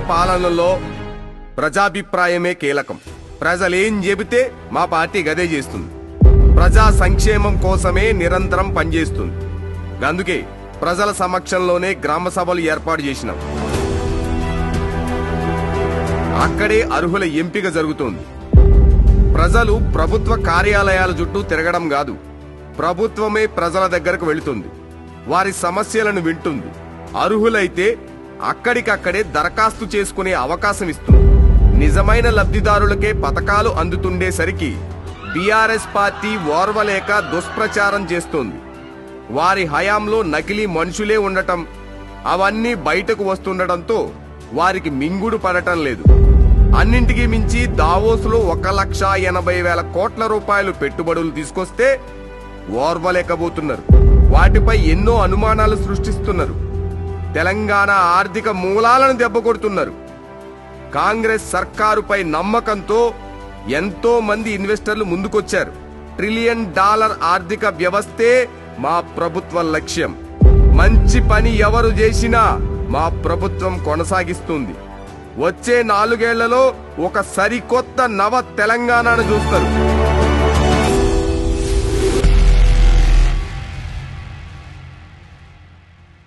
పాలనలో ప్రజాభిప్రాయమే కీలకం. ప్రజలేం చెబితే మా పార్టీ గదే చేస్తుంది. ప్రజా సంక్షేమం కోసమే నిరంతరం పనిచేస్తుంది. అందుకే ప్రజల సమక్షంలోనే గ్రామ సభలు ఏర్పాటు చేసినాం. అక్కడే అర్హుల ఎంపిక జరుగుతోంది. ప్రజలు ప్రభుత్వ కార్యాలయాల చుట్టూ తిరగడం కాదు, ప్రభుత్వమే ప్రజల దగ్గరకు వెళుతుంది, వారి సమస్యలను వింటుంది. అర్హులైతే అక్కడికక్కడే దరఖాస్తు చేసుకునే అవకాశం ఇస్తుంది. నిజమైన లబ్ధిదారులకే పథకాలు అందుతుండేసరికి బీఆర్ఎస్ పార్టీ ఓర్వలేక దుష్ప్రచారం చేస్తోంది. వారి హయాంలో నకిలీ మనుషులే ఉండటం, అవన్నీ బయటకు వస్తుండటంతో వారికి మింగుడు పడటం లేదు. అన్నింటికీ మించి దావోసులో 1,80,000 కోట్ల రూపాయలు పెట్టుబడులు తీసుకొస్తే ఓర్వలేకపోతున్నారు. వాటిపై ఎన్నో అనుమానాలు సృష్టిస్తున్నారు. తెలంగాణ ఆర్థిక మూలాలను దెబ్బకొడుతున్నారు. కాంగ్రెస్ సర్కారుపై నమ్మకంతో ఎంతో మంది ఇన్వెస్టర్లు ముందుకొచ్చారు. $1 ట్రిలియన్ ఆర్థిక వ్యవస్థే మా ప్రభుత్వ లక్ష్యం. మంచి పని ఎవరు చేసినా మా ప్రభుత్వం కొనసాగిస్తుంది. వచ్చే 4 ఏళ్లలో ఒక సరికొత్త నవ తెలంగాణను చూస్తారు.